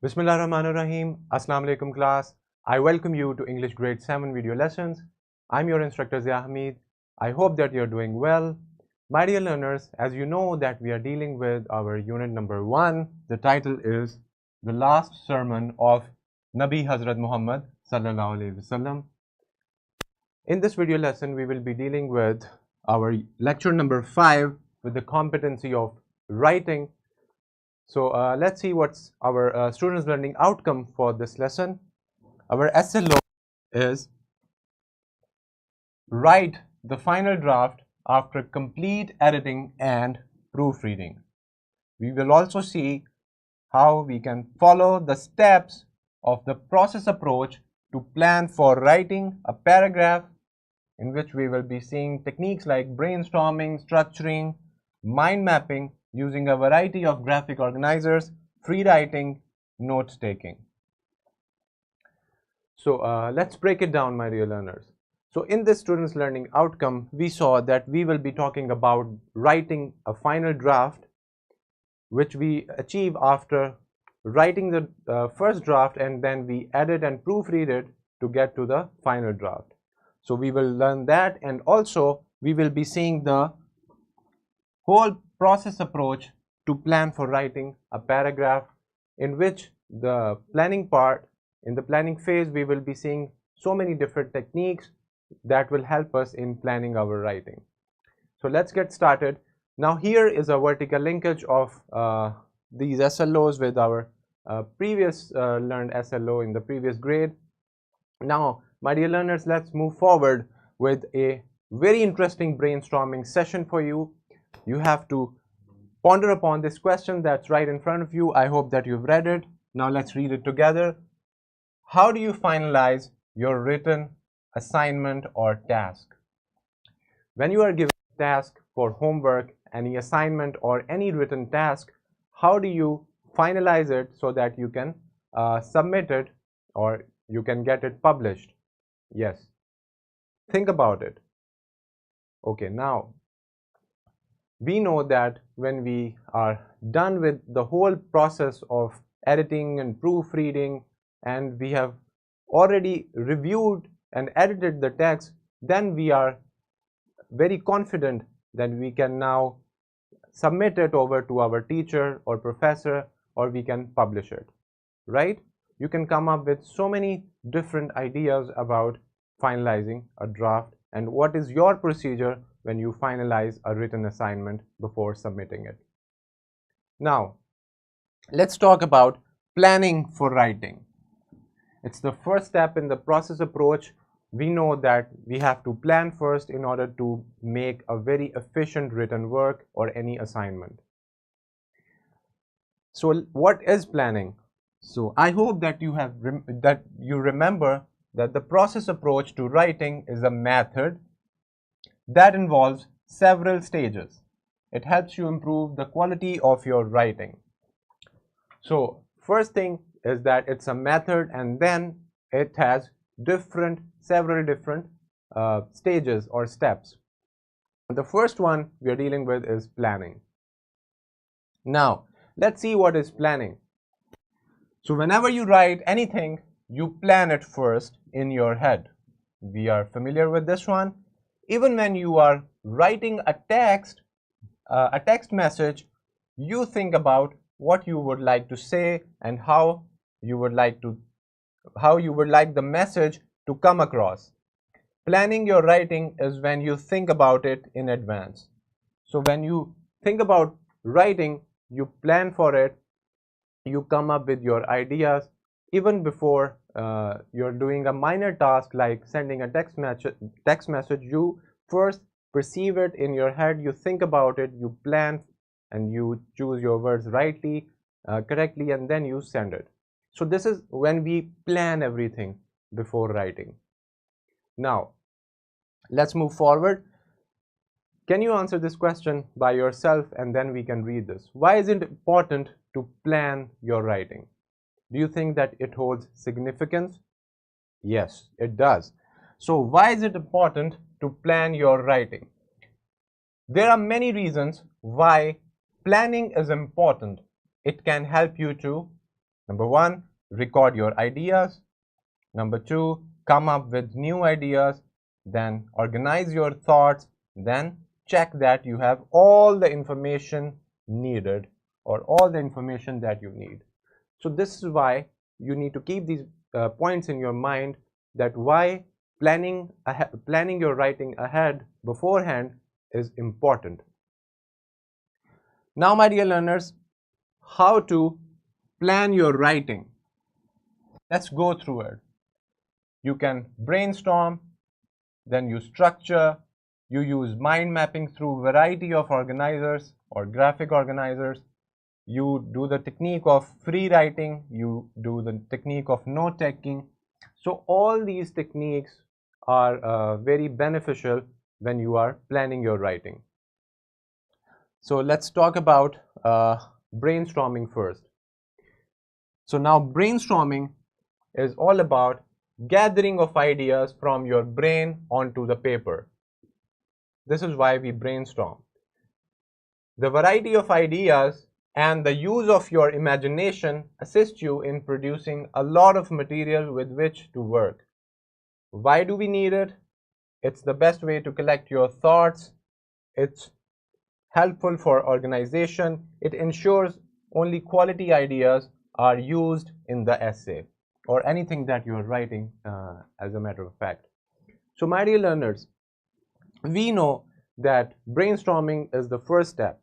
Bismillahirrahmanirrahim. Assalamu alaikum class. I welcome you to English grade 7 video lessons. I'm your instructor Zia Hamid. I hope that you're doing well. My dear learners, as you know that we are dealing with our unit number 1. The title is The Last Sermon of Nabi Hazrat Muhammad Sallallahu Alaihi Wasallam. In this video lesson, we will be dealing with our lecture number 5 with the competency of writing. So let's see what's our students learning outcome for this lesson. Our SLO is write the final draft after complete editing and proofreading. We will also see how we can follow the steps of the process approach to plan for writing a paragraph, in which we will be seeing techniques like brainstorming, structuring, mind mapping, using a variety of graphic organizers, free writing, note taking. So let's break it down, my dear learners. So in this students learning outcome, we saw that we will be talking about writing a final draft, which we achieve after writing the first draft, and then we edit and proofread it to get to the final draft. So we will learn that, and also we will be seeing the whole process approach to plan for writing a paragraph, in which the planning part, in the planning phase, we will be seeing so many different techniques that will help us in planning our writing. So let's get started. Now here is a vertical linkage of these SLOs with our previous learned SLO in the previous grade. Now, my dear learners, let's move forward with a very interesting brainstorming session for you. You have to ponder upon this question that's right in front of you. I hope that you've read it. Now let's read it together. How do you finalize your written assignment or task? When you are given a task for homework, any assignment, or any written task, how do you finalize it so that you can submit it or you can get it published? Yes. Think about it. Okay, now we know that when we are done with the whole process of editing and proofreading, and we have already reviewed and edited the text, then we are very confident that we can now submit it over to our teacher or professor, or we can publish it, right? You can come up with so many different ideas about finalizing a draft, and what is your procedure when you finalize a written assignment before submitting it. Now, let's talk about planning for writing. It's the first step in the process approach. We know that we have to plan first in order to make a very efficient written work or any assignment. So what is planning? So I hope that you have remember that the process approach to writing is a method that involves several stages. It helps you improve the quality of your writing. So first thing is that it's a method, and then it has several different stages or steps. The first one we are dealing with is planning. Now let's see what is planning. So whenever you write anything, you plan it first in your head. We are familiar with this one. Even when you are writing a text message, you think about what you would like to say and how you would like the message to come across. Planning your writing is when you think about it in advance. So when you think about writing, you plan for it, you come up with your ideas even before you're doing a minor task like sending a text message. You first perceive it in your head, you think about it, you plan, and you choose your words correctly, and then you send it. So this is when we plan everything before writing. Now let's move forward. Can you answer this question by yourself, and then we can read this? Why is it important to plan your writing? Do you think that it holds significance? Yes, it does. So why is it important to plan your writing? There are many reasons why planning is important. It can help you to Number one, record your ideas. Number two, come up with new ideas. Then organize your thoughts. Then check that you have all the information needed or all the information that you need. So this is why you need to keep these points in your mind, that why planning your writing ahead beforehand is important. Now, my dear learners, how to plan your writing? Let's go through it. You can brainstorm, then you structure, you use mind mapping through variety of organizers or graphic organizers, you do the technique of free writing, you do the technique of note taking. So all these techniques are very beneficial when you are planning your writing. So let's talk about brainstorming first. So now brainstorming is all about gathering of ideas from your brain onto the paper. This is why we brainstorm. The variety of ideas and the use of your imagination assist you in producing a lot of material with which to work. Why do we need it? It's the best way to collect your thoughts. It's helpful for organization. It ensures only quality ideas are used in the essay or anything that you are writing, as a matter of fact. So my dear learners, we know that brainstorming is the first step.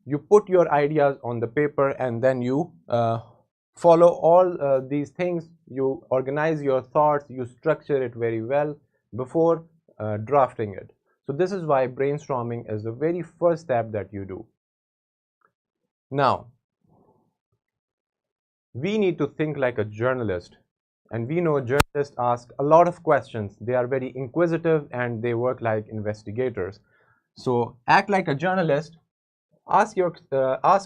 You put your ideas on the paper and then you follow all these things. You organize your thoughts, you structure it very well before drafting it. So this is why brainstorming is the very first step that you do. Now, we need to think like a journalist, and we know journalists ask a lot of questions. They are very inquisitive and they work like investigators. So act like a journalist. Ask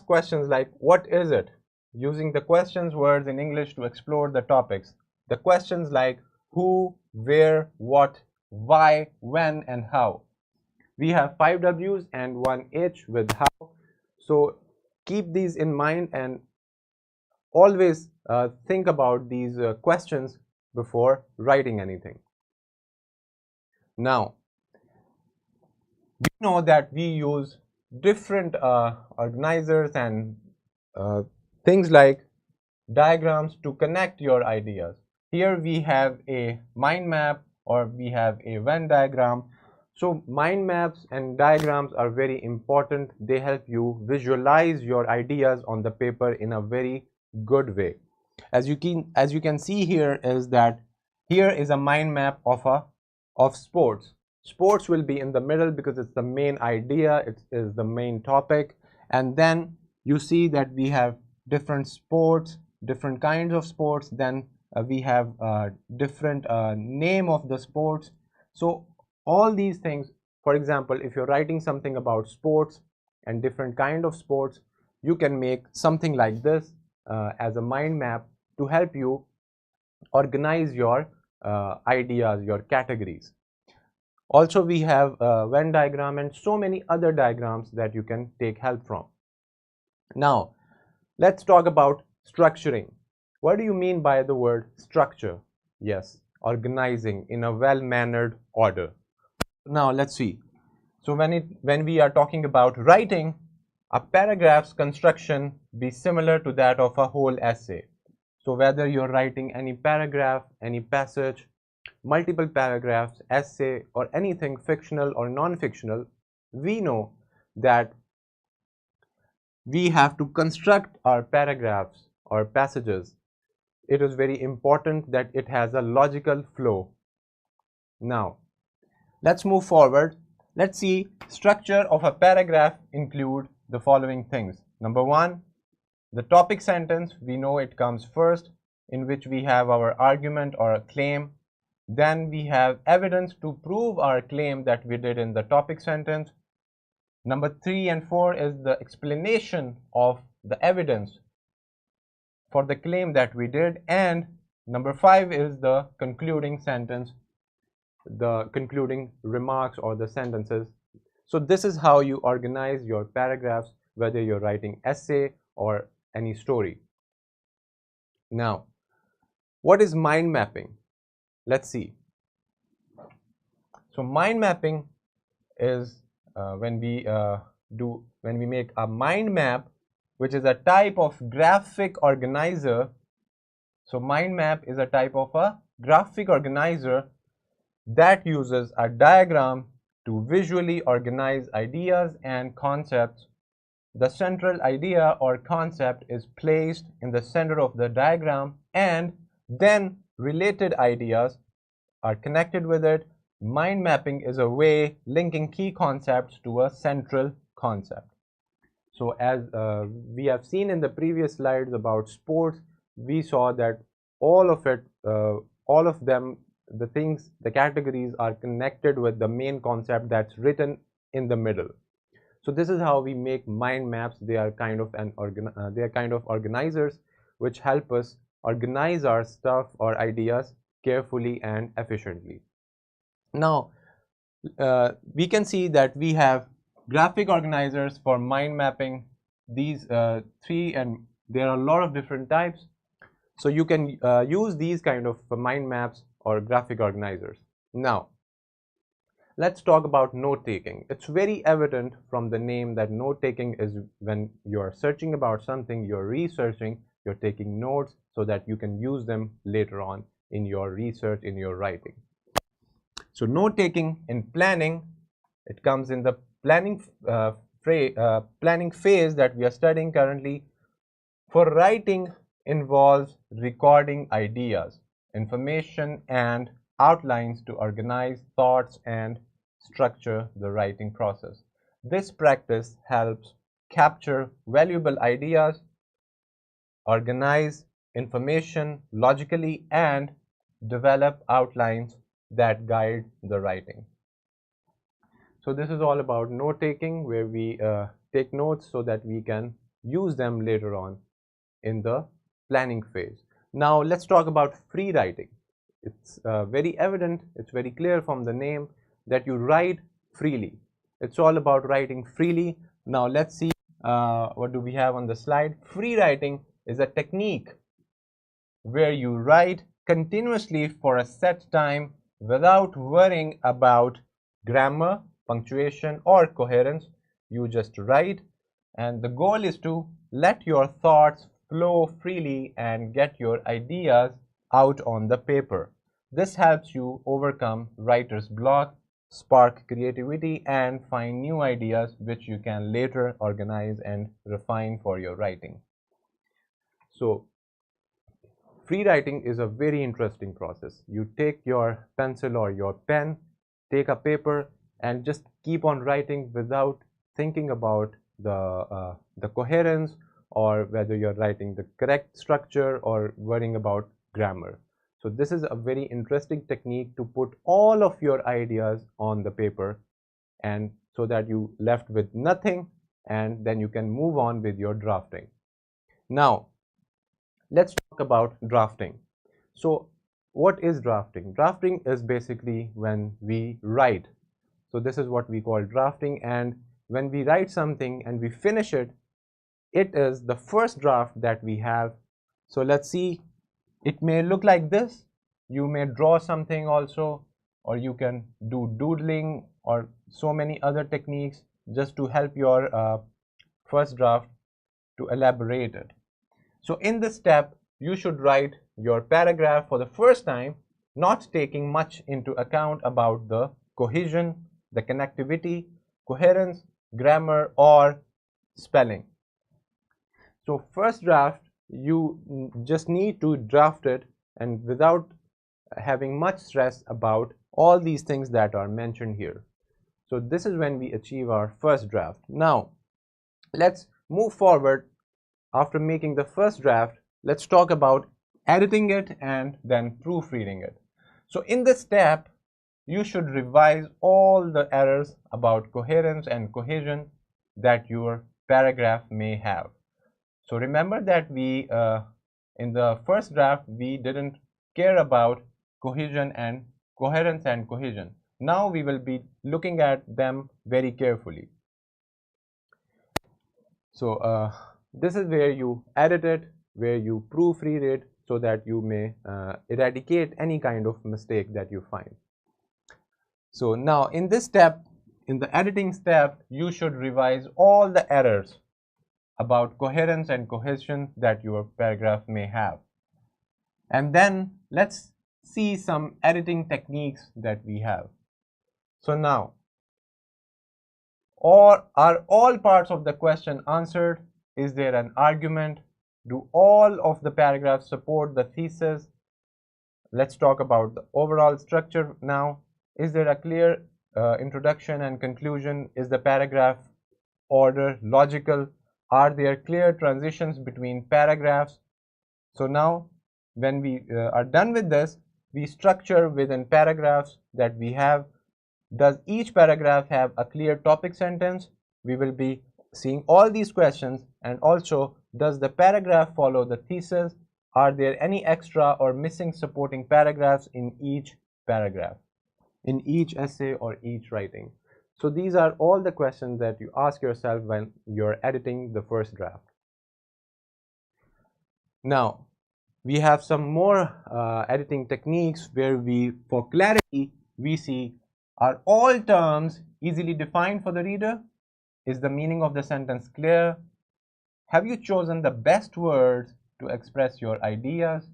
questions like, what is it? Using the questions words in English to explore the topics. The questions like who, where, what, why, when, and how. We have 5 W's and 1 H with how. So keep these in mind and always think about these questions before writing anything. Now, we know that we use different organizers and things like diagrams to connect your ideas. Here we have a mind map or we have a Venn diagram. So mind maps and diagrams are very important. They help you visualize your ideas on the paper in a very good way. As you can see here is that here is a mind map of sports. Sports will be in the middle because it's the main idea, it is the main topic, and then you see that we have different sports, different kinds of sports, then we have different name of the sports. So all these things, for example, if you're writing something about sports and different kind of sports, you can make something like this as a mind map to help you organize your ideas, your categories. Also, we have a Venn diagram and so many other diagrams that you can take help from. Now, let's talk about structuring. What do you mean by the word structure? Yes, organizing in a well-mannered order. Now, let's see. So when we are talking about writing, a paragraph's construction be similar to that of a whole essay. So whether you're writing any paragraph, any passage, multiple paragraphs, essay, or anything fictional or non-fictional, we know that we have to construct our paragraphs or passages. It is very important that it has a logical flow. Now, let's move forward. Let's see, structure of a paragraph include the following things. Number one, the topic sentence. We know it comes first, in which we have our argument or a claim. Then we have evidence to prove our claim that we did in the topic sentence. Number 3 and 4 is the explanation of the evidence for the claim that we did. And number 5 is the concluding sentence, the concluding remarks or the sentences. So this is how you organize your paragraphs, whether you're writing essay or any story. Now, what is mind mapping? Let's see. So mind mapping is when we make a mind map, which is a type of graphic organizer. So mind map is a type of a graphic organizer that uses a diagram to visually organize ideas and concepts. The central idea or concept is placed in the center of the diagram, and then related ideas are connected with it. Mind mapping is a way linking key concepts to a central concept. So as we have seen in the previous slides about sports, we saw that all of them, the things, the categories are connected with the main concept that's written in the middle. So this is how we make mind maps. They are kind of organizers which help us organize our stuff or ideas carefully and efficiently. Now, we can see that we have graphic organizers for mind mapping. These three, and there are a lot of different types. So you can use these kind of mind maps or graphic organizers. Now, let's talk about note taking. It's very evident from the name that note taking is when you're searching about something, you're researching, you're taking notes so that you can use them later on in your research, in your writing. So note taking in planning, it comes in the planning phase that we are studying currently. For writing involves recording ideas, information, and outlines to organize thoughts and structure the writing process. This practice helps capture valuable ideas, organize information logically, and develop outlines that guide the writing. So this is all about note taking, where we take notes so that we can use them later on in the planning phase. Now let's talk about free writing. It's very evident, it's very clear from the name that you write freely. It's all about writing freely. Now let's see what do we have on the slide. Free writing is a technique where you write continuously for a set time without worrying about grammar, punctuation, or coherence. You just write, and the goal is to let your thoughts flow freely and get your ideas out on the paper. This helps you overcome writer's block, spark creativity, and find new ideas which you can later organize and refine for your writing. So free writing is a very interesting process. You take your pencil or your pen, take a paper, and just keep on writing without thinking about the coherence or whether you're writing the correct structure or worrying about grammar. So this is a very interesting technique to put all of your ideas on the paper, and so that you left with nothing, and then you can move on with your drafting. Now, let's talk about drafting. So what is drafting? Drafting is basically when we write. So this is what we call drafting, and when we write something and we finish it, it is the first draft that we have. So let's see, it may look like this. You may draw something also, or you can do doodling or so many other techniques just to help your first draft to elaborate it. So in this step, you should write your paragraph for the first time, not taking much into account about the cohesion, the connectivity, coherence, grammar, or spelling. So first draft, you just need to draft it and without having much stress about all these things that are mentioned here. So this is when we achieve our first draft. Now, let's move forward. After making the first draft, let's talk about editing it and then proofreading it. So in this step, you should revise all the errors about coherence and cohesion that your paragraph may have. So remember that we, in the first draft, we didn't care about cohesion and coherence and cohesion. Now we will be looking at them very carefully. So this is where you edit it, where you proofread it, so that you may eradicate any kind of mistake that you find. So now in this step, in the editing step, you should revise all the errors about coherence and cohesion that your paragraph may have. And then let's see some editing techniques that we have. So now, are all parts of the question answered? Is there an argument? Do all of the paragraphs support the thesis? Let's talk about the overall structure now. Is there a clear introduction and conclusion? Is the paragraph order logical? Are there clear transitions between paragraphs? So now, when we are done with this, we structure within paragraphs that we have. Does each paragraph have a clear topic sentence? We will be seeing all these questions. And also, does the paragraph follow the thesis? Are there any extra or missing supporting paragraphs in each paragraph, in each essay or each writing? So these are all the questions that you ask yourself when you're editing the first draft. Now, we have some more editing techniques where for clarity, we see, are all terms easily defined for the reader? Is the meaning of the sentence clear? Have you chosen the best words to express your ideas?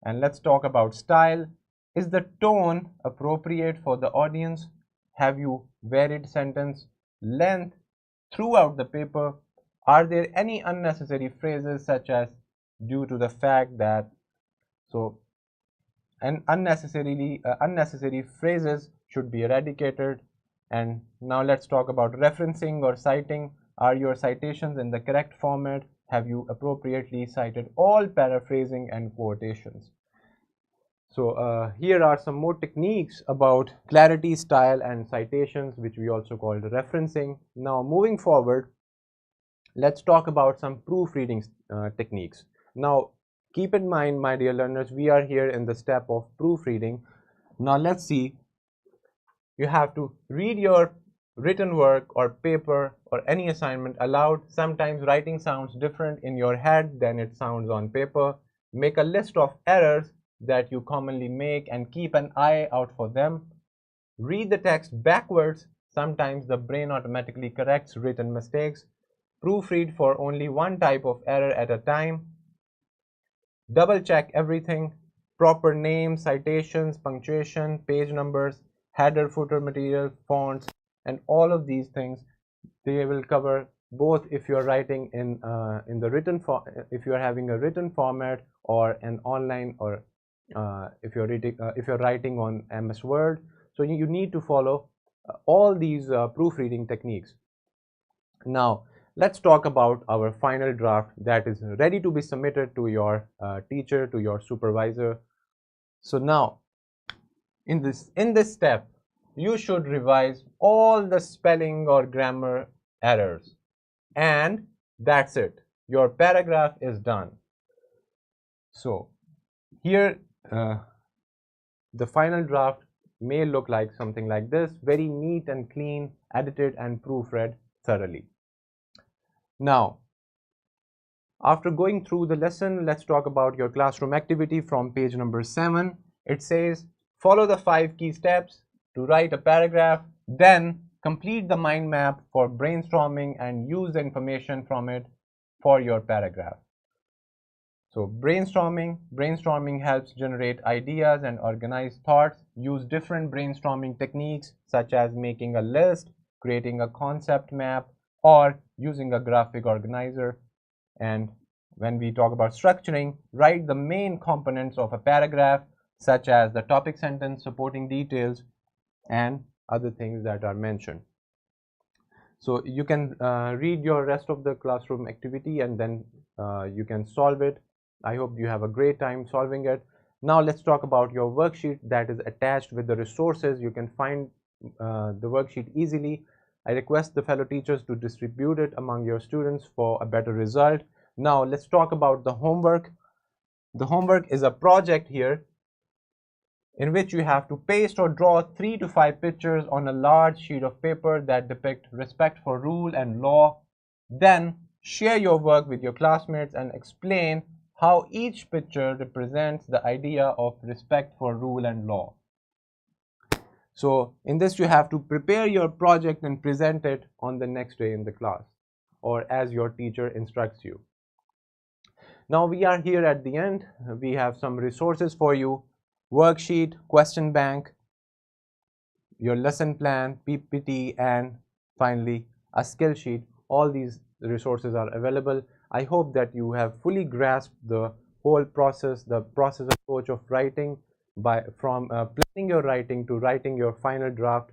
And let's talk about style. Is the tone appropriate for the audience? Have you varied sentence length throughout the paper? Are there any unnecessary phrases such as due to the fact that, and unnecessary phrases should be eradicated. And now let's talk about referencing or citing. Are your citations in the correct format? Have you appropriately cited all paraphrasing and quotations? So here are some more techniques about clarity, style, and citations, which we also call referencing. Now moving forward, let's talk about some proofreading techniques. Now keep in mind, my dear learners, we are here in the step of proofreading. Now let's see, you have to read your written work or paper or any assignment aloud. Sometimes writing sounds different in your head than it sounds on paper. Make a list of errors that you commonly make and keep an eye out for them. Read the text backwards. Sometimes the brain automatically corrects written mistakes. Proofread for only one type of error at a time. Double check everything. Proper names, citations, punctuation, page numbers, header, footer material, fonts, and all of these things. They will cover both if you're writing in the written if you're having a written format or an online, or if you're writing on MS Word. So you need to follow all these proofreading techniques. Now let's talk about our final draft that is ready to be submitted to your teacher, to your supervisor. So now in this step, you should revise all the spelling or grammar errors, and that's it. Your paragraph is done. So here the final draft may look like something like this, very neat and clean, edited and proofread thoroughly. Now, after going through the lesson, let's talk about your classroom activity from page number 7. It says, follow the 5 key steps to write a paragraph, then complete the mind map for brainstorming and use the information from it for your paragraph. So brainstorming helps generate ideas and organize thoughts. Use different brainstorming techniques such as making a list, creating a concept map, or using a graphic organizer. And when we talk about structuring, write the main components of a paragraph such as the topic sentence, supporting details, and other things that are mentioned. So you can read your rest of the classroom activity and then you can solve it. I hope you have a great time solving it. Now let's talk about your worksheet that is attached with the resources. You can find the worksheet easily. I request the fellow teachers to distribute it among your students for a better result. Now let's talk about the homework. The homework is a project here in which you have to paste or draw 3 to 5 pictures on a large sheet of paper that depict respect for rule and law. Then share your work with your classmates and explain how each picture represents the idea of respect for rule and law. So in this you have to prepare your project and present it on the next day in the class or as your teacher instructs you. Now we are here at the end. We have some resources for you: worksheet, question bank, your lesson plan, PPT, and finally a skill sheet. All these resources are available. I hope that you have fully grasped the whole process, the process approach of writing, from planning your writing to writing your final draft.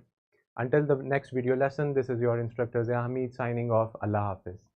Until the next video lesson, this is your instructor Zia Hamid signing off. Allah Hafiz.